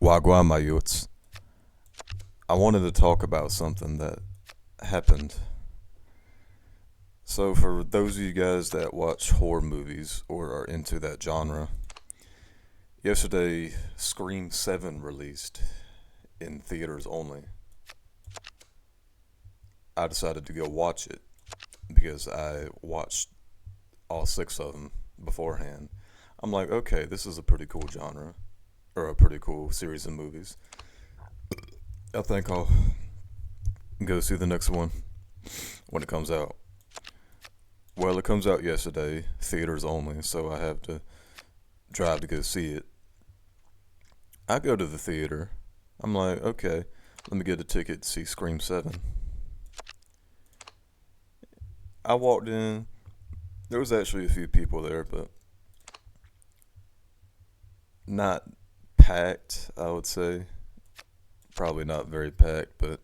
Wagwan my youths. I wanted to talk about something that happened. So, for those of you guys that watch horror movies or are into that genre, yesterday Scream 7 released in theaters only. I decided to go watch it because I watched all six of them beforehand. I'm like, okay, this is a pretty cool genre, or a pretty cool series of movies. I think I'll go see the next one when it comes out. Well, it comes out yesterday, theaters only, so I have to drive to go see it. I go to the theater. I'm like, okay, let me get a ticket to see Scream 7. I walked in. There was actually a few people there, but not packed, I would say. Probably not very packed, but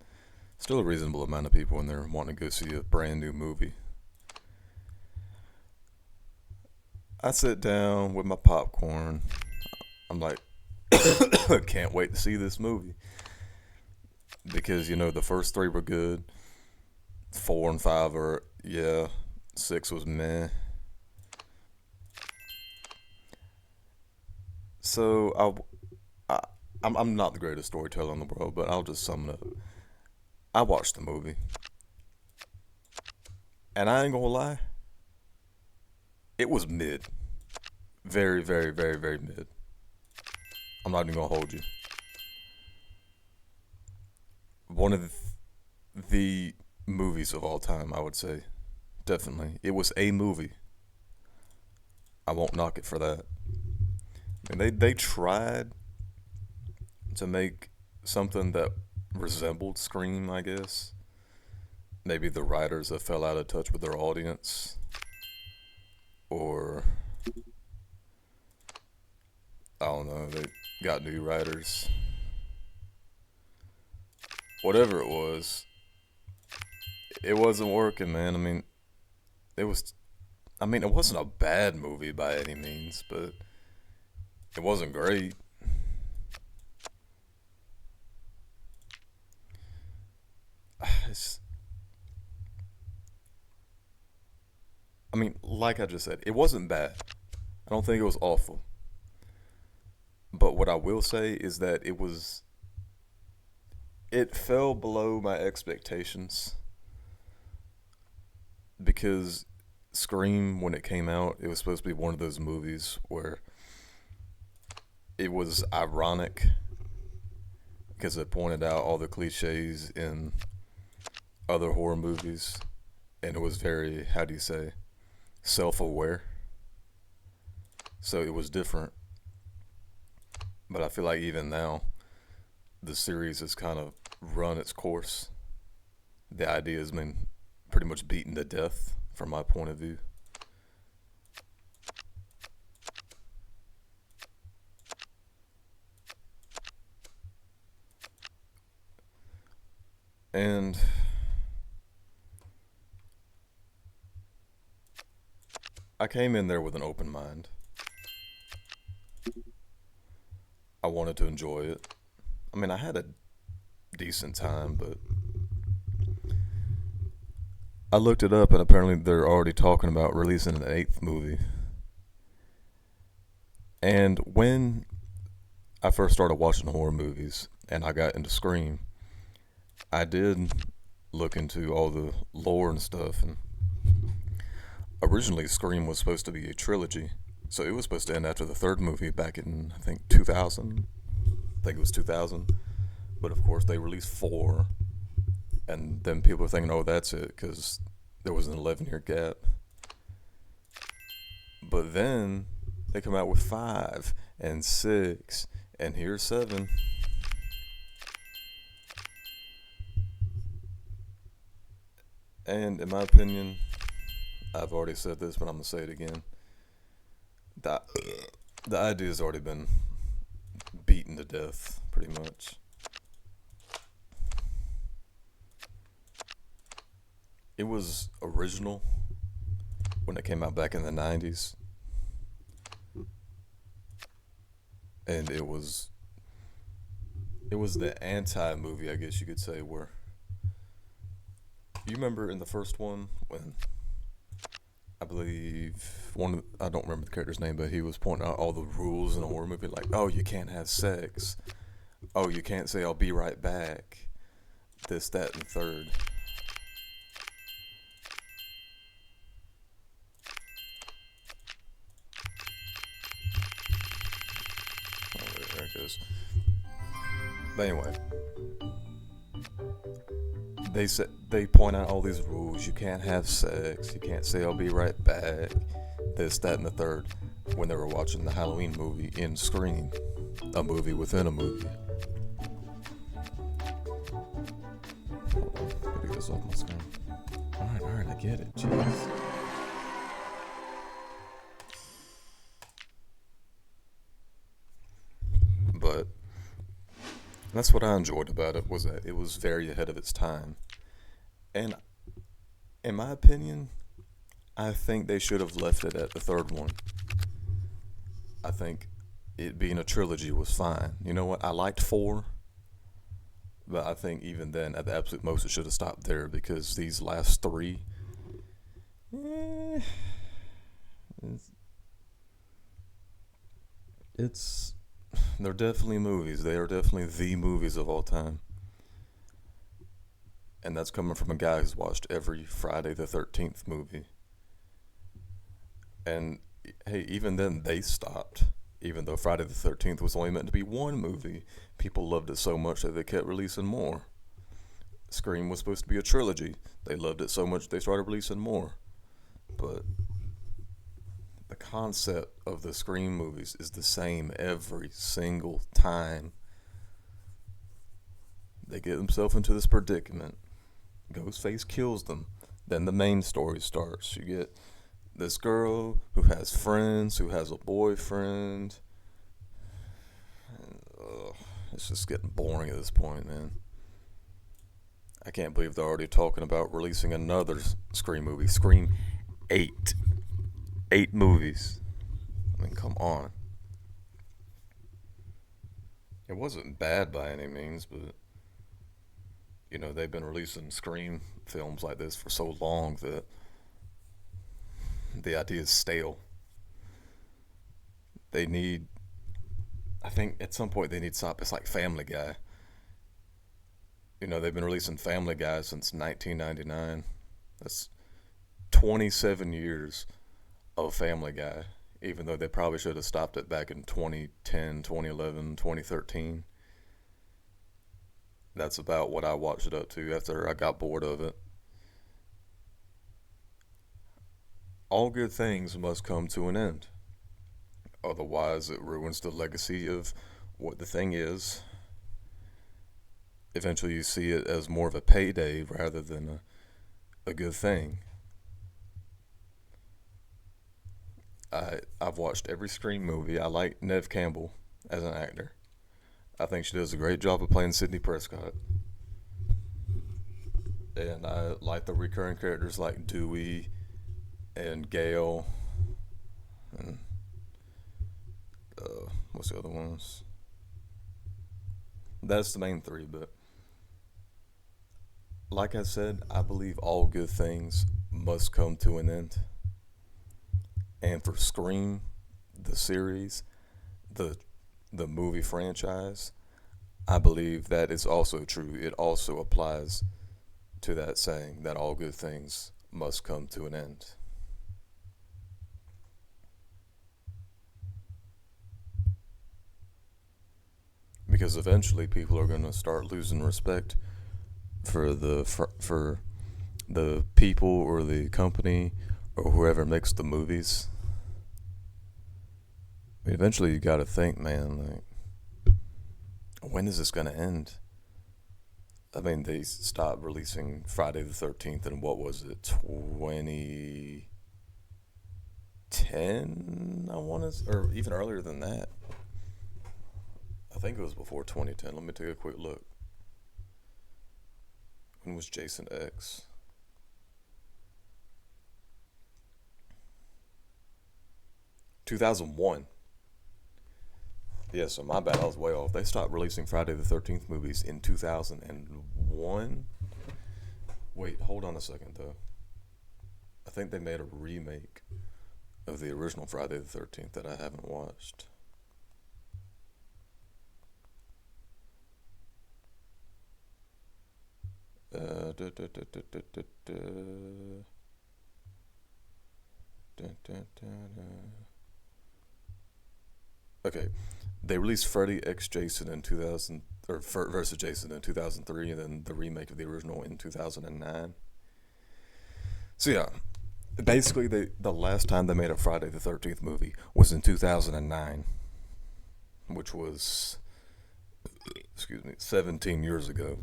still a reasonable amount of people in there wanting to go see a brand new movie. I sit down with my popcorn. I'm like, can't wait to see this movie. Because, the first three were good. Four and five are, yeah. Six was meh. So, I'm not the greatest storyteller in the world, but I'll just sum it up. I watched the movie. And I ain't gonna lie, it was mid. Very, very, very, very mid. I'm not even gonna hold you. One of the movies of all time, I would say. Definitely. It was a movie. I won't knock it for that. And they tried to make something that resembled Scream, I guess. Maybe the writers have fell out of touch with their audience. Or I don't know, they got new writers. Whatever it wasn't working, man. It was it wasn't a bad movie by any means, but it wasn't great. It's, like I just said, it wasn't bad. I don't think it was awful. But what I will say is that it fell below my expectations because Scream, when it came out, it was supposed to be one of those movies where it was ironic because it pointed out all the cliches in other horror movies, and it was very, how do you say, self-aware. So it was different. But I feel like even now, the series has kind of run its course. The idea has been pretty much beaten to death from my point of view. And I came in there with an open mind. I wanted to enjoy it. I had a decent time, but I looked it up and apparently they're already talking about releasing an eighth movie. And when I first started watching horror movies and I got into Scream, I did look into all the lore and stuff. And originally, Scream was supposed to be a trilogy. So it was supposed to end after the third movie back in, I think, 2000. I think it was 2000. But of course, they released four. And then people were thinking, oh, that's it, because there was an 11-year gap. But then they come out with five and six, and here's seven. And in my opinion, I've already said this, but I'm going to say it again. The, the idea's already been beaten to death, pretty much. It was original when it came out back in the 90s. And it was it was the anti movie, I guess you could say, where you remember in the first one when I believe I don't remember the character's name, but he was pointing out all the rules in a horror movie, like, oh, you can't have sex, oh, you can't say I'll be right back, this, that, and the third. Oh, there it goes. But anyway, they point out all these rules. You can't have sex. You can't say I'll be right back. This, that, and the third. When they were watching the Halloween movie in Scream, a movie within a movie. Hold on, gotta get this off my screen. All right, I get it. Jeez. But that's what I enjoyed about it, was that it was very ahead of its time. And in my opinion, I think they should have left it at the third one. I think it being a trilogy was fine. You know what? I liked four, but I think even then, at the absolute most, it should have stopped there because these last three, eh, it's, it's they're definitely movies. They are definitely the movies of all time, and that's coming from a guy who's watched every Friday the 13th movie. And hey, even then they stopped. Even though Friday the 13th was only meant to be one movie, people loved it so much that they kept releasing more. Scream was supposed to be a trilogy. They loved it so much they started releasing more. But the concept of the Scream movies is the same every single time. They get themselves into this predicament. Ghostface kills them. Then the main story starts. You get this girl who has friends, who has a boyfriend. It's just getting boring at this point, man. I can't believe they're already talking about releasing another Scream movie. Scream 8. 8 movies. I mean, come on. It wasn't bad by any means, but they've been releasing Scream films like this for so long that the idea is stale. They need, I think at some point they need to stop. It's like Family Guy. They've been releasing Family Guy since 1999. That's 27 years of Family Guy, even though they probably should have stopped it back in 2010, 2011, 2013. That's about what I watched it up to after I got bored of it. All good things must come to an end. Otherwise, it ruins the legacy of what the thing is. Eventually, you see it as more of a payday rather than a good thing. I've watched every Scream movie. I like Neve Campbell as an actor. I think she does a great job of playing Sidney Prescott. And I like the recurring characters like Dewey and Gale and what's the other ones? That's the main three, but like I said, I believe all good things must come to an end. And for Scream, the series, the the movie franchise, I believe that is also true. It also applies to that saying that all good things must come to an end. Because eventually people are going to start losing respect for the people or the company or whoever makes the movies. I mean, eventually you got to think, man, like, when is this going to end? I mean, they stopped releasing Friday the 13th in what was it, 2010? I want to, or even earlier than that. I think it was before 2010. Let me take a quick look. When was Jason X? 2001. Yeah, so my bad, I was way off. They stopped releasing Friday the 13th movies in 2001. Wait, hold on a second, though. I think they made a remake of the original Friday the 13th that I haven't watched. Da, da, da, da, da, da, da. Da, da, da, da. Okay, they released Freddy X Jason in 2000, or versus Jason in 2003, and then the remake of the original in 2009. So yeah, basically the last time they made a Friday the 13th movie was in 2009, which was, excuse me, 17 years ago.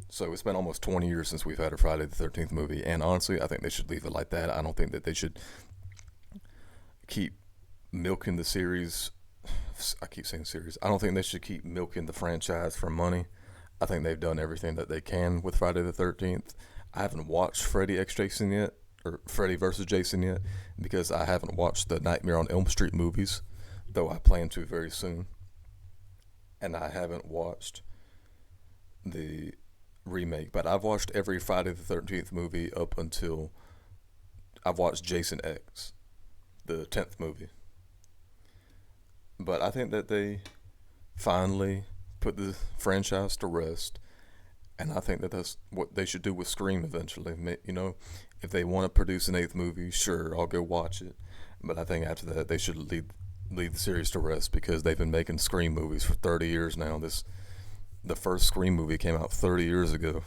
So it's been almost 20 years since we've had a Friday the 13th movie, and honestly, I think they should leave it like that. I don't think that they should keep milking the series. I keep saying series. I don't think they should keep milking the franchise for money. I think they've done everything that they can with Friday the 13th. I haven't watched Freddy X Jason yet, or Freddy versus Jason yet, because I haven't watched the Nightmare on Elm Street movies, though I plan to very soon. And I haven't watched the remake, but I've watched every Friday the 13th movie up until I've watched Jason X, the 10th movie. But I think that they finally put the franchise to rest, and I think that that's what they should do with Scream eventually. You know, if they want to produce an eighth movie, sure, I'll go watch it. But I think after that, they should leave the series to rest because they've been making Scream movies for 30 years now. The first Scream movie came out 30 years ago,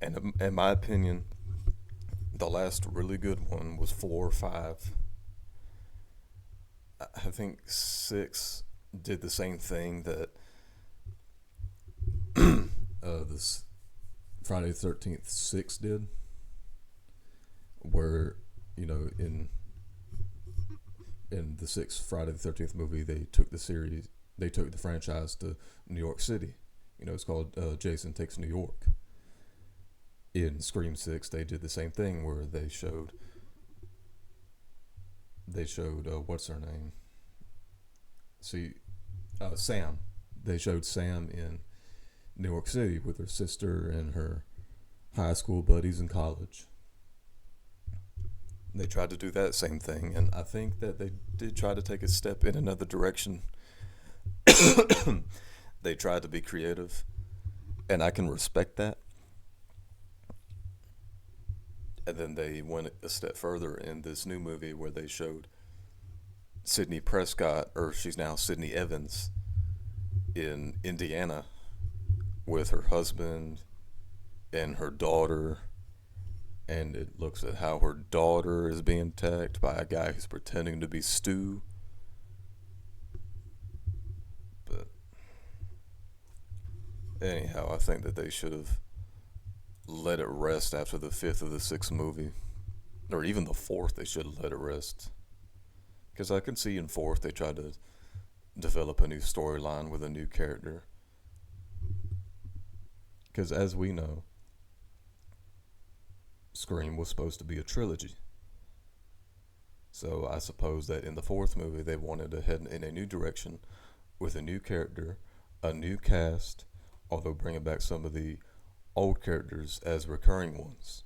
and in my opinion, the last really good one was 4 or 5. I think 6 did the same thing that this Friday the 13th 6 did, where you know in the sixth Friday the 13th movie they took the franchise to New York City. You know, it's called Jason Takes New York. In Scream 6, they did the same thing where they showed what's her name? See, Sam. They showed Sam in New York City with her sister and her high school buddies in college. They tried to do that same thing, and I think that they did try to take a step in another direction. They tried to be creative, and I can respect that. And then they went a step further in this new movie where they showed Sydney Prescott, or she's now Sydney Evans, in Indiana with her husband and her daughter. And it looks at how her daughter is being attacked by a guy who's pretending to be Stu. But anyhow, I think that they should have let it rest after the fifth or the sixth movie. Or even the fourth, they should have let it rest. Because I can see in fourth they tried to develop a new storyline with a new character. Because as we know, Scream was supposed to be a trilogy. So I suppose that in the fourth movie they wanted to head in a new direction with a new character, a new cast, although bringing back some of the old characters as recurring ones.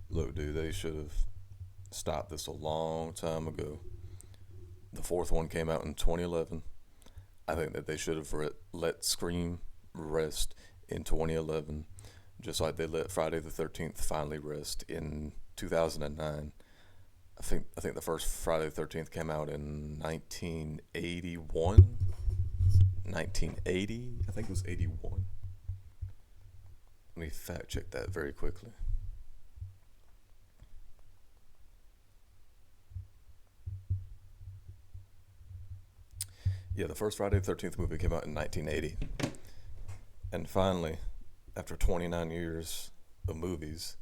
Look, dude, they should have stopped this a long time ago. The fourth one came out in 2011. I think that they should have let Scream rest in 2011, just like they let Friday the 13th finally rest in 2009. I think the first Friday the 13th came out in 1981. 1980? I think it was 81. Let me fact check that very quickly. Yeah, the first Friday the 13th movie came out in 1980. And finally, after 29 years of movies,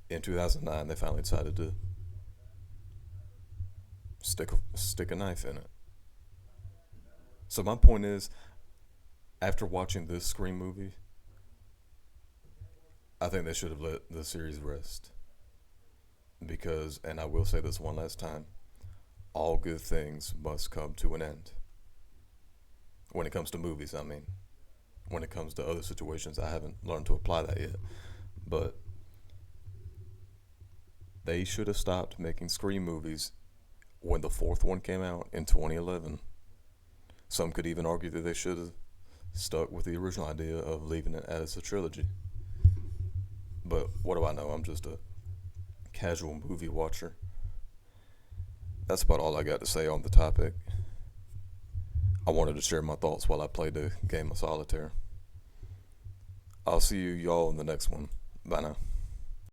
in 2009, they finally decided to stick a knife in it. So my point is, after watching this Scream movie, I think they should have let the series rest because, and I will say this one last time, all good things must come to an end. When it comes to movies, I mean. When it comes to other situations, I haven't learned to apply that yet. But they should have stopped making Scream movies when the fourth one came out in 2011. Some could even argue that they should have stuck with the original idea of leaving it as a trilogy. But what do I know? I'm just a casual movie watcher. That's about all I got to say on the topic. I wanted to share my thoughts while I played the game of solitaire. I'll see you y'all in the next one. Bye now.